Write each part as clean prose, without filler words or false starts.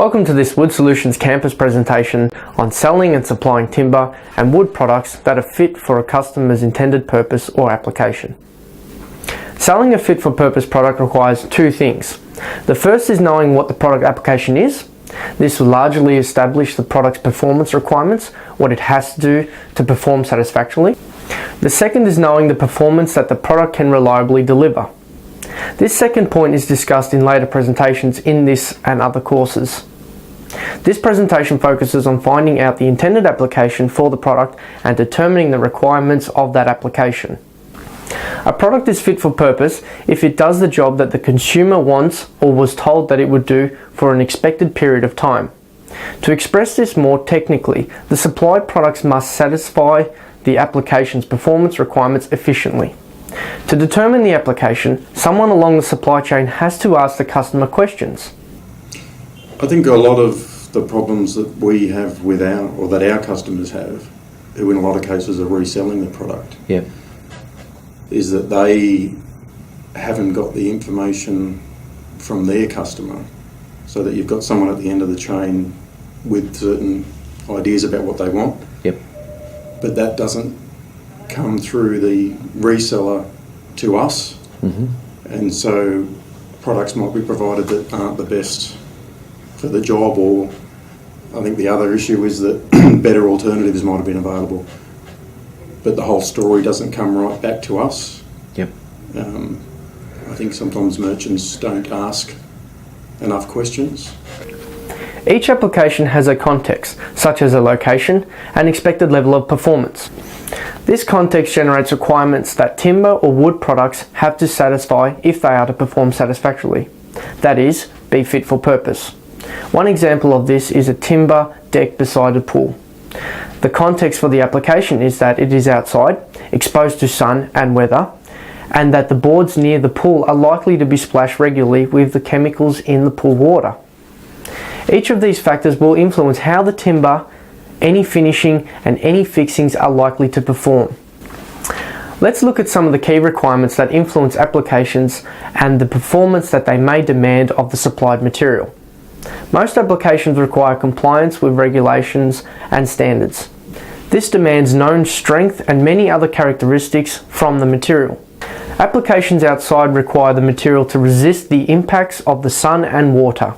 Welcome to this Wood Solutions campus presentation on selling and supplying timber and wood products that are fit for a customer's intended purpose or application. Selling a fit-for-purpose product requires two things. The first is knowing what the product application is. This will largely establish the product's performance requirements, what it has to do to perform satisfactorily. The second is knowing the performance that the product can reliably deliver. This second point is discussed in later presentations in this and other courses. This presentation focuses on finding out the intended application for the product and determining the requirements of that application. A product is fit for purpose if it does the job that the consumer wants or was told that it would do for an expected period of time. To express this more technically, the supplied products must satisfy the application's performance requirements efficiently. To determine the application, someone along the supply chain has to ask the customer questions. I think a lot of the problems that we have with that our customers have, who in a lot of cases are reselling the product, is that they haven't got the information from their customer, so that you've got someone at the end of the chain with certain ideas about what they want, but that doesn't come through the reseller to us, and so products might be provided that aren't the best for the job, or I think the other issue is that better alternatives might have been available, but the whole story doesn't come right back to us. I think sometimes merchants don't ask enough questions. Each application has a context, such as a location and expected level of performance. This context generates requirements that timber or wood products have to satisfy if they are to perform satisfactorily. That is, be fit for purpose. One example of this is a timber deck beside a pool. The context for the application is that it is outside, exposed to sun and weather, and that the boards near the pool are likely to be splashed regularly with the chemicals in the pool water. Each of these factors will influence how the timber, any finishing and any fixings are likely to perform. Let's look at some of the key requirements that influence applications and the performance that they may demand of the supplied material. Most applications require compliance with regulations and standards. This demands known strength and many other characteristics from the material. Applications outside require the material to resist the impacts of the sun and water.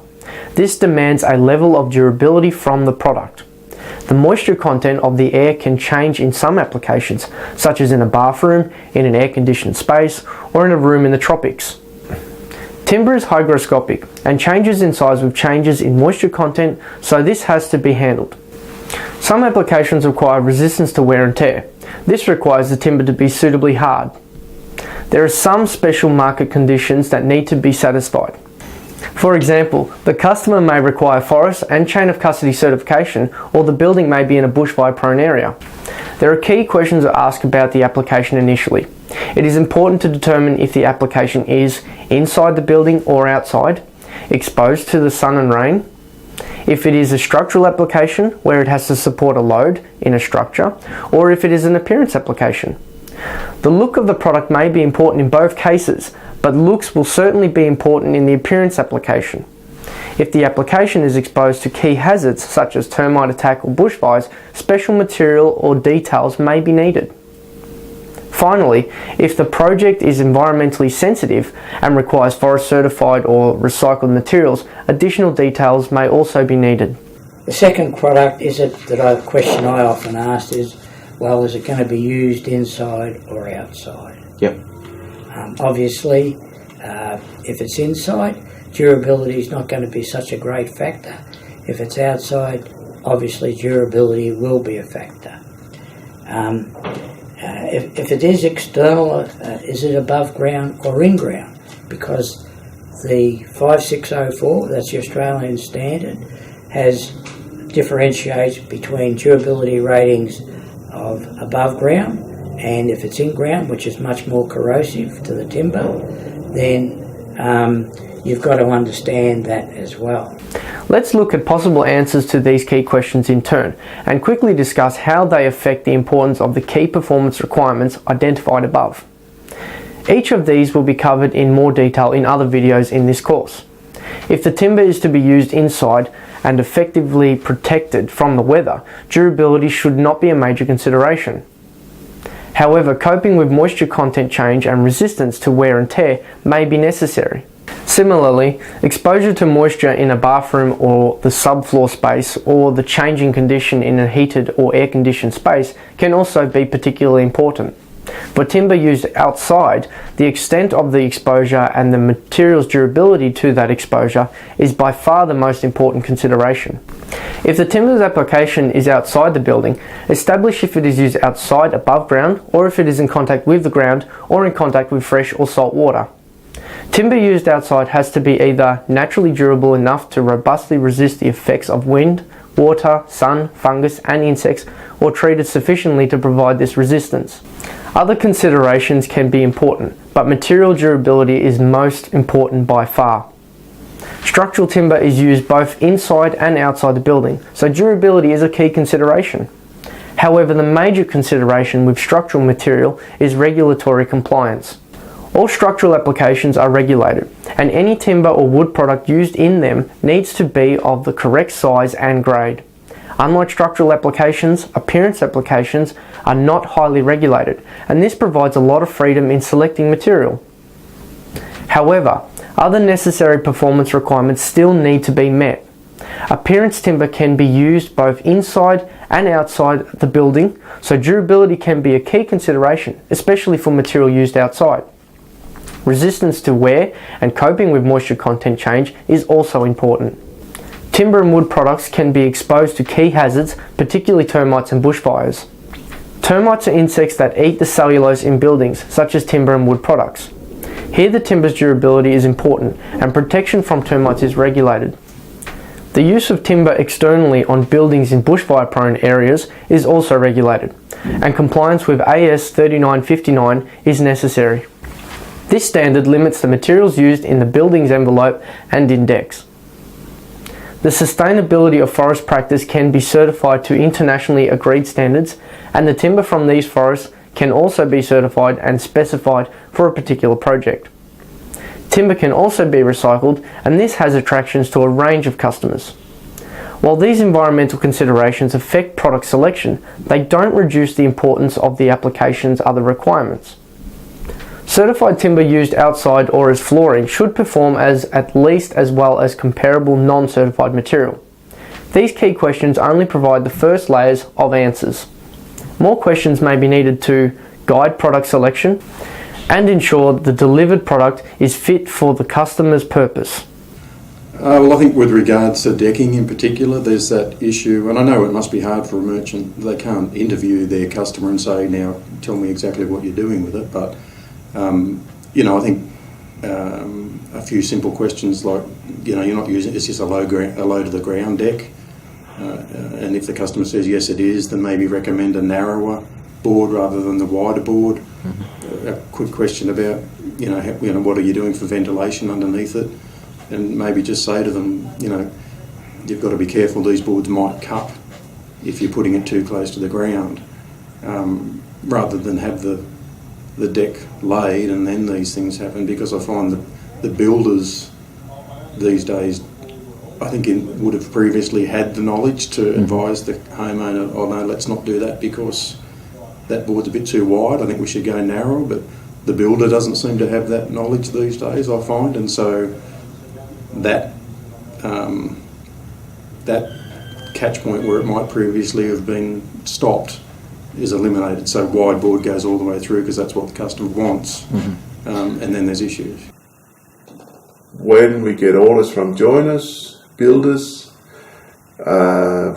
This demands a level of durability from the product. The moisture content of the air can change in some applications, such as in a bathroom, in an air-conditioned space, or in a room in the tropics. Timber is hygroscopic and changes in size with changes in moisture content, so this has to be handled. Some applications require resistance to wear and tear. This requires the timber to be suitably hard. There are some special market conditions that need to be satisfied. For example, the customer may require forest and chain of custody certification, or the building may be in a bushfire prone area. There are key questions to ask about the application initially. It is important to determine if the application is inside the building or outside, exposed to the sun and rain, if it is a structural application where it has to support a load in a structure, or if it is an appearance application. The look of the product may be important in both cases, but looks will certainly be important in the appearance application. If the application is exposed to key hazards such as termite attack or bushfires, special material or details may be needed. Finally, if the project is environmentally sensitive and requires forest certified or recycled materials, additional details may also be needed. The second product question I often ask is, well, is it going to be used inside or outside? Obviously, if it's inside, durability is not going to be such a great factor. If it's outside, obviously durability will be a factor. If it is external, is it above ground or in ground? Because the 5604, that's the Australian standard, differentiates between durability ratings of above ground, and if it's in ground, which is much more corrosive to the timber, then you've got to understand that as well. Let's look at possible answers to these key questions in turn and quickly discuss how they affect the importance of the key performance requirements identified above. Each of these will be covered in more detail in other videos in this course. If the timber is to be used inside and effectively protected from the weather, durability should not be a major consideration. However, coping with moisture content change and resistance to wear and tear may be necessary. Similarly, exposure to moisture in a bathroom or the subfloor space, or the changing condition in a heated or air-conditioned space, can also be particularly important. For timber used outside, the extent of the exposure and the material's durability to that exposure is by far the most important consideration. If the timber's application is outside the building, establish if it is used outside above ground, or if it is in contact with the ground or in contact with fresh or salt water. Timber used outside has to be either naturally durable enough to robustly resist the effects of wind, water, sun, fungus and insects, or treated sufficiently to provide this resistance. Other considerations can be important, but material durability is most important by far. Structural timber is used both inside and outside the building, so durability is a key consideration. However, the major consideration with structural material is regulatory compliance. All structural applications are regulated, and any timber or wood product used in them needs to be of the correct size and grade. Unlike structural applications, appearance applications are not highly regulated, and this provides a lot of freedom in selecting material. However, other necessary performance requirements still need to be met. Appearance timber can be used both inside and outside the building, so durability can be a key consideration, especially for material used outside. Resistance to wear and coping with moisture content change is also important. Timber and wood products can be exposed to key hazards, particularly termites and bushfires. Termites are insects that eat the cellulose in buildings, such as timber and wood products. Here the timber's durability is important, and protection from termites is regulated. The use of timber externally on buildings in bushfire-prone areas is also regulated, and compliance with AS 3959 is necessary. This standard limits the materials used in the building's envelope and index. The sustainability of forest practice can be certified to internationally agreed standards, and the timber from these forests can also be certified and specified for a particular project. Timber can also be recycled, and this has attractions to a range of customers. While these environmental considerations affect product selection, they don't reduce the importance of the application's other requirements. Certified timber used outside or as flooring should perform as at least as well as comparable non-certified material. These key questions only provide the first layers of answers. More questions may be needed to guide product selection and ensure the delivered product is fit for the customer's purpose. Well, I think with regards to decking in particular, there's that issue, and I know it must be hard for a merchant. They can't interview their customer and say, now tell me exactly what you're doing with it, but I think a few simple questions like, you're not using, is this a low to the ground deck? And if the customer says yes it is, then maybe recommend a narrower board rather than the wider board. Mm-hmm. A quick question about, what are you doing for ventilation underneath it? And maybe just say to them, you've got to be careful, these boards might cup if you're putting it too close to the ground, rather than have the deck laid and then these things happen, because I find that the builders these days, I think would have previously had the knowledge to advise the homeowner, oh no, let's not do that because that board's a bit too wide, I think we should go narrow, but the builder doesn't seem to have that knowledge these days, I find, and so that catch point where it might previously have been stopped is eliminated, so wide board goes all the way through because that's what the customer wants, and then there's issues. When we get orders from joiners, builders,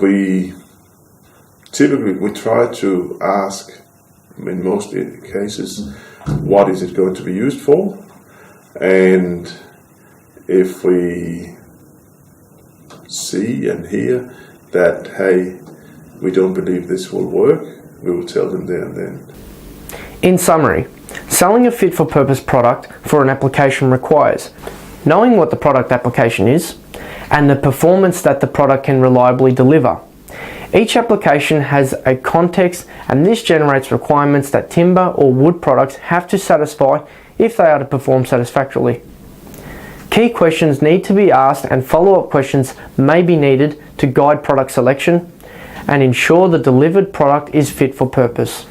we typically try to ask, in most cases, what is it going to be used for, and if we see and hear that, hey, we don't believe this will work, we will tell them there and then. In summary, selling a fit-for-purpose product for an application requires knowing what the product application is and the performance that the product can reliably deliver. Each application has a context, and this generates requirements that timber or wood products have to satisfy if they are to perform satisfactorily. Key questions need to be asked and follow-up questions may be needed to guide product selection and ensure the delivered product is fit for purpose.